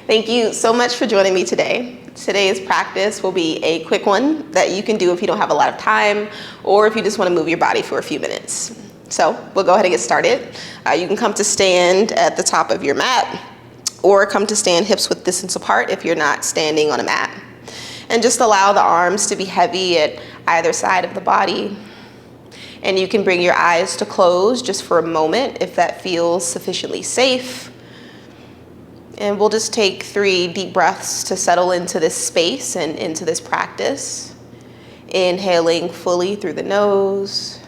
Thank you so much for joining me today. Today's practice will be a quick one that you can do if you don't have a lot of time or if you just want to move your body for a few minutes. So we'll go ahead and get started. You can come to stand at the top of your mat or come to stand hips width distance apart if you're not standing on a mat. And just allow the arms to be heavy at either side of the body. And you can bring your eyes to close just for a moment if that feels sufficiently safe. And we'll just take 3 deep breaths to settle into this space and into this practice. Inhaling fully through the nose.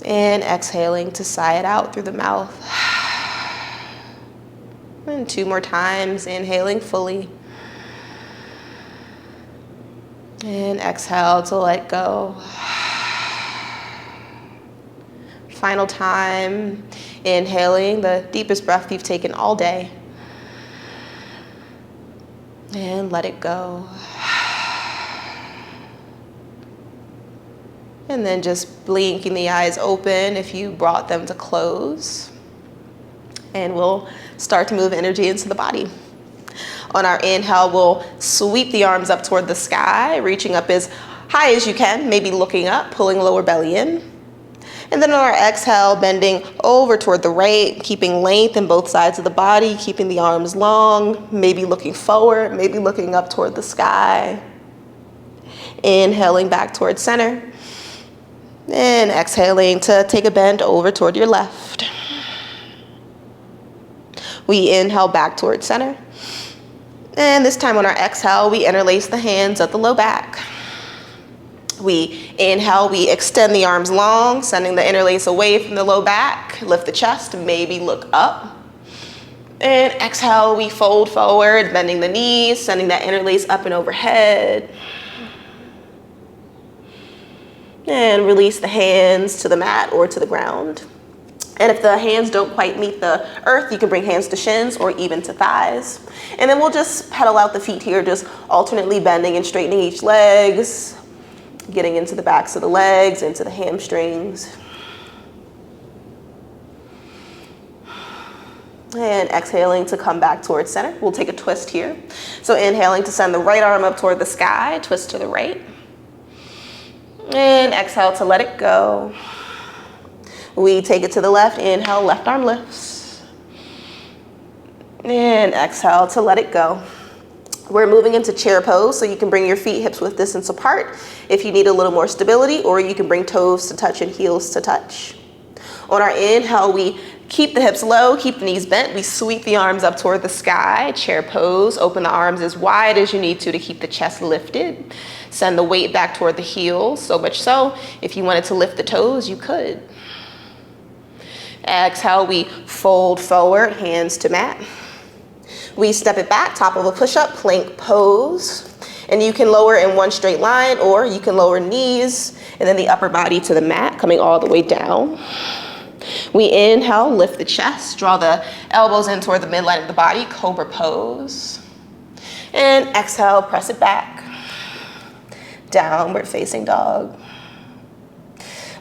And exhaling to sigh it out through the mouth. And 2 more times, inhaling fully. And exhale to let go. Final time, inhaling the deepest breath you've taken all day. And let it go. And then just blinking the eyes open if you brought them to close. And we'll start to move energy into the body. On our inhale, we'll sweep the arms up toward the sky, reaching up as high as you can, maybe looking up, pulling lower belly in. And then on our exhale, bending over toward the right, keeping length in both sides of the body, keeping the arms long, maybe looking forward, maybe looking up toward the sky. Inhaling back toward center. And exhaling to take a bend over toward your left. We inhale back toward center. And this time on our exhale, we interlace the hands at the low back. We inhale, we extend the arms long, sending the interlace away from the low back. Lift the chest, maybe look up. And exhale, we fold forward, bending the knees, sending that interlace up and overhead. And release the hands to the mat or to the ground. And if the hands don't quite meet the earth, you can bring hands to shins or even to thighs. And then we'll just pedal out the feet here, just alternately bending and straightening each legs. Getting into the backs of the legs, into the hamstrings. And exhaling to come back towards center. We'll take a twist here. So inhaling to send the right arm up toward the sky, twist to the right. And exhale to let it go. We take it to the left, inhale, left arm lifts. And exhale to let it go. We're moving into chair pose, so you can bring your feet hips width distance apart if you need a little more stability, or you can bring toes to touch and heels to touch. On our inhale, we keep the hips low, keep the knees bent. We sweep the arms up toward the sky, chair pose. Open the arms as wide as you need to keep the chest lifted. Send the weight back toward the heels, so much so, if you wanted to lift the toes, you could. Exhale, we fold forward, hands to mat. We step it back, top of a push-up, plank pose. And you can lower in one straight line, or you can lower knees and then the upper body to the mat, coming all the way down. We inhale, lift the chest, draw the elbows in toward the midline of the body, cobra pose. And exhale, press it back. Downward facing dog.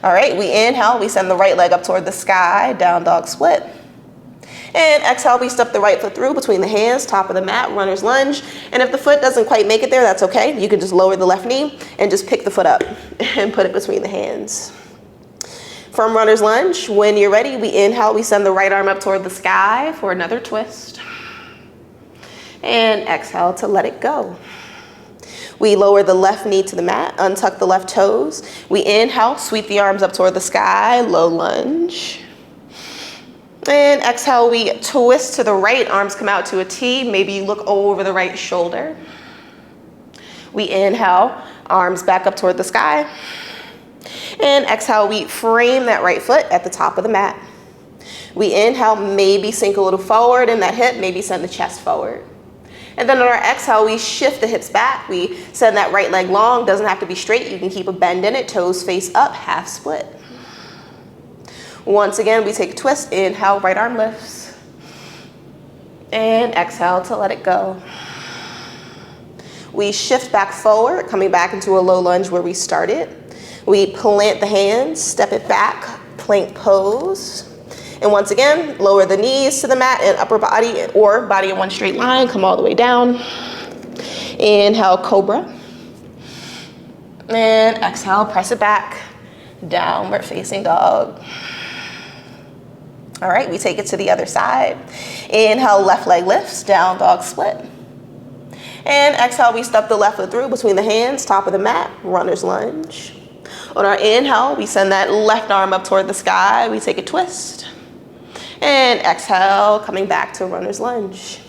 All right, we inhale, we send the right leg up toward the sky, down dog split. And exhale, we step the right foot through between the hands, top of the mat, runner's lunge. And if the foot doesn't quite make it there, that's okay. You can just lower the left knee and just pick the foot up and put it between the hands. From runner's lunge, when you're ready, we inhale, we send the right arm up toward the sky for another twist. And exhale to let it go. We lower the left knee to the mat, untuck the left toes. We inhale, sweep the arms up toward the sky, low lunge. And exhale, we twist to the right, arms come out to a T. Maybe you look over the right shoulder. We inhale, arms back up toward the sky. And exhale, we frame that right foot at the top of the mat. We inhale, maybe sink a little forward in that hip, maybe send the chest forward. And then on our exhale, we shift the hips back. We send that right leg long, doesn't have to be straight. You can keep a bend in it, toes face up, half split. Once again, we take a twist, inhale, right arm lifts. And exhale to let it go. We shift back forward, coming back into a low lunge where we started. We plant the hands, step it back, plank pose. And once again, lower the knees to the mat and upper body or body in one straight line. Come all the way down. Inhale, cobra. And exhale, press it back. Downward facing dog. All right, we take it to the other side. Inhale, left leg lifts, down dog split. And exhale, we step the left foot through between the hands, top of the mat, runner's lunge. On our inhale, we send that left arm up toward the sky. We take a twist. And exhale, coming back to runner's lunge.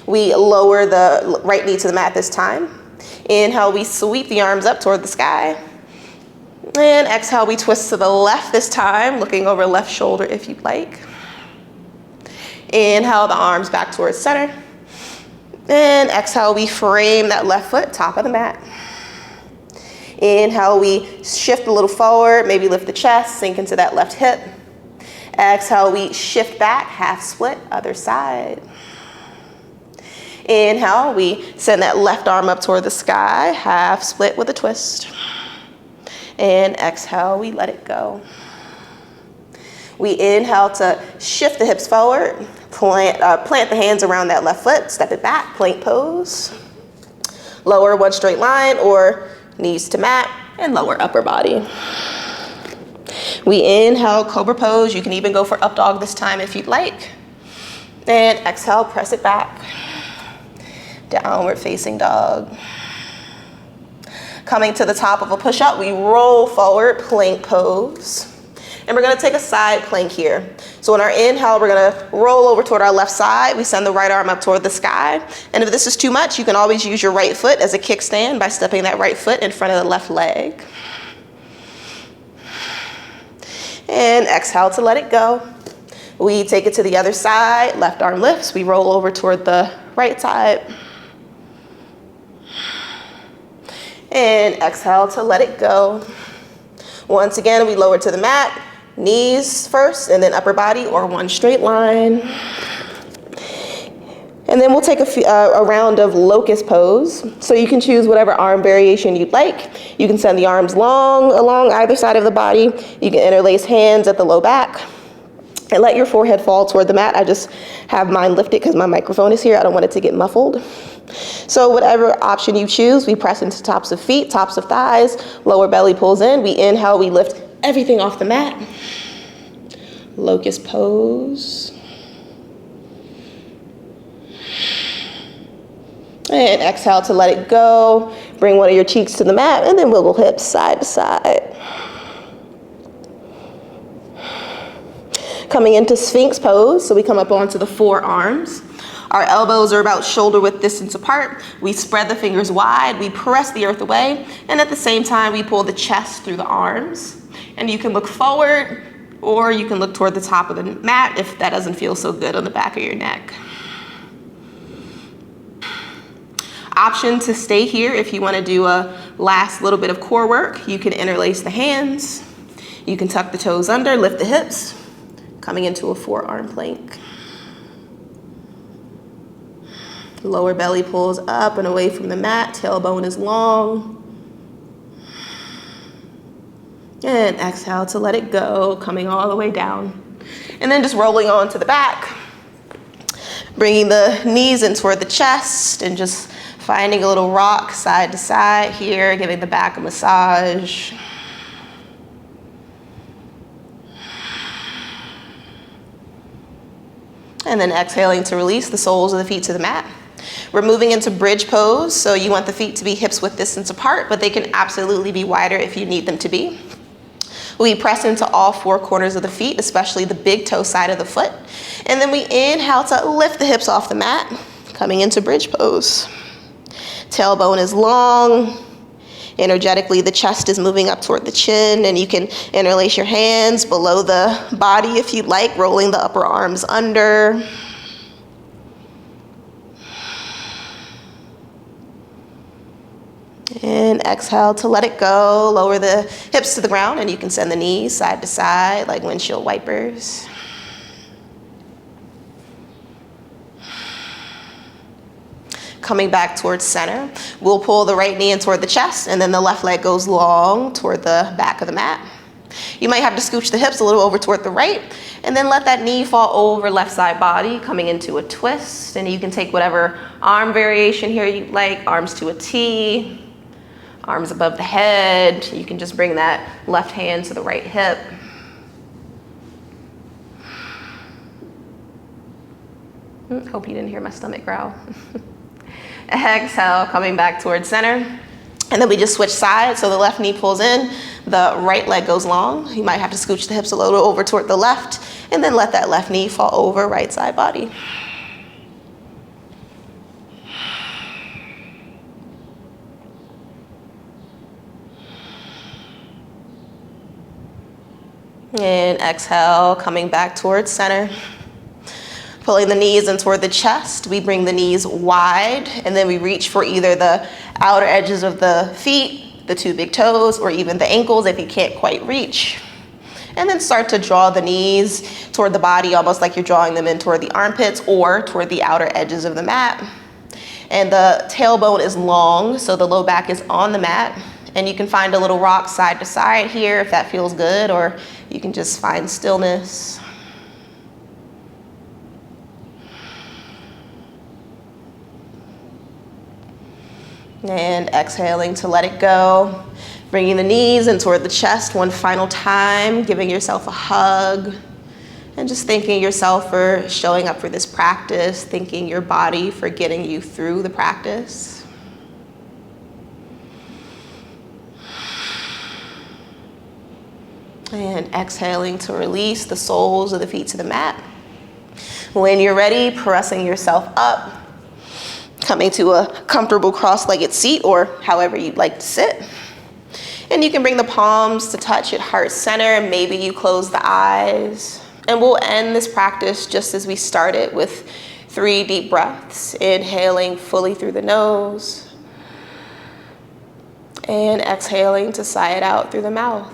We lower the right knee to the mat this time. Inhale, we sweep the arms up toward the sky. And exhale, we twist to the left this time, looking over left shoulder if you'd like. Inhale, the arms back towards center. And exhale, we frame that left foot, top of the mat. Inhale, we shift a little forward, maybe lift the chest, sink into that left hip. Exhale, we shift back, half split, other side. Inhale, we send that left arm up toward the sky, half split with a twist. And exhale, we let it go. We inhale to shift the hips forward, plant the hands around that left foot, step it back, plank pose. Lower one straight line or knees to mat and lower upper body. We inhale, cobra pose. You can even go for up dog this time if you'd like. And exhale, press it back. Downward facing dog. Coming to the top of a push-up, we roll forward, plank pose. And we're gonna take a side plank here. So on our inhale, we're gonna roll over toward our left side. We send the right arm up toward the sky. And if this is too much, you can always use your right foot as a kickstand by stepping that right foot in front of the left leg. And exhale to let it go. We take it to the other side, left arm lifts. We roll over toward the right side. And exhale to let it go. Once again, we lower to the mat, knees first, and then upper body or one straight line. And then we'll take a round of locust pose. So you can choose whatever arm variation you'd like. You can send the arms long along either side of the body. You can interlace hands at the low back. And let your forehead fall toward the mat. I just have mine lifted because my microphone is here. I don't want it to get muffled. So whatever option you choose, we press into tops of feet, tops of thighs, lower belly pulls in. We inhale, we lift everything off the mat. Locust pose. And exhale to let it go. Bring one of your cheeks to the mat and then wiggle hips side to side. Coming into Sphinx pose, so we come up onto the forearms. Our elbows are about shoulder width distance apart. We spread the fingers wide, we press the earth away, and at the same time we pull the chest through the arms. And you can look forward, or you can look toward the top of the mat if that doesn't feel so good on the back of your neck. Option to stay here if you want to do a last little bit of core work. You can interlace the hands. You can tuck the toes under, lift the hips. Coming into a forearm plank. Lower belly pulls up and away from the mat, tailbone is long. And exhale to let it go, coming all the way down. And then just rolling on to the back. Bringing the knees in toward the chest and just finding a little rock side to side here, giving the back a massage. And then exhaling to release the soles of the feet to the mat. We're moving into bridge pose, so you want the feet to be hips width distance apart, but they can absolutely be wider if you need them to be. We press into all four corners of the feet, especially the big toe side of the foot. And then we inhale to lift the hips off the mat, coming into bridge pose. Tailbone is long. Energetically, the chest is moving up toward the chin, and you can interlace your hands below the body if you'd like, rolling the upper arms under. And exhale to let it go. Lower the hips to the ground, and you can send the knees side to side like windshield wipers. Coming back towards center, we'll pull the right knee in toward the chest, and then the left leg goes long toward the back of the mat. You might have to scooch the hips a little over toward the right, and then let that knee fall over left side body, coming into a twist. And you can take whatever arm variation here you like, arms to a T, arms above the head. You can just bring that left hand to the right hip. Hope you didn't hear my stomach growl. Exhale, coming back towards center. And then we just switch sides, so the left knee pulls in, the right leg goes long. You might have to scooch the hips a little over toward the left, and then let that left knee fall over right side body. And exhale, coming back towards center. Pulling the knees in toward the chest, we bring the knees wide, and then we reach for either the outer edges of the feet, the two big toes, or even the ankles if you can't quite reach. And then start to draw the knees toward the body, almost like you're drawing them in toward the armpits or toward the outer edges of the mat. And the tailbone is long, so the low back is on the mat. And you can find a little rock side to side here if that feels good, or you can just find stillness. And exhaling to let it go. Bringing the knees in toward the chest one final time, giving yourself a hug. And just thanking yourself for showing up for this practice, thanking your body for getting you through the practice. And exhaling to release the soles of the feet to the mat. When you're ready, pressing yourself up. Coming to a comfortable cross-legged seat or however you'd like to sit. And you can bring the palms to touch at heart center. Maybe you close the eyes. And we'll end this practice just as we started with 3 deep breaths. Inhaling fully through the nose. And exhaling to sigh it out through the mouth.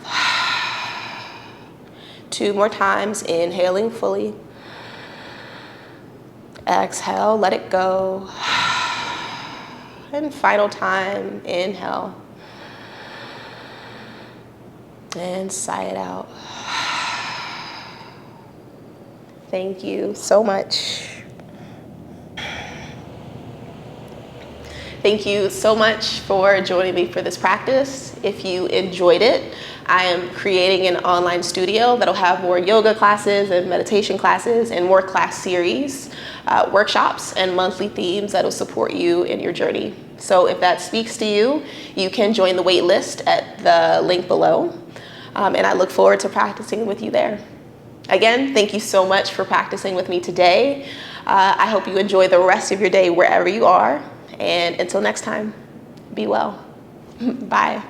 2 more times, inhaling fully. Exhale, let it go. And final time, inhale. And sigh it out. Thank you so much. Thank you so much for joining me for this practice. If you enjoyed it, I am creating an online studio that'll have more yoga classes and meditation classes and more class series, workshops, and monthly themes that'll support you in your journey. So if that speaks to you, you can join the wait list at the link below. And I look forward to practicing with you there. Again, thank you so much for practicing with me today. I hope you enjoy the rest of your day wherever you are. And until next time, be well. Bye.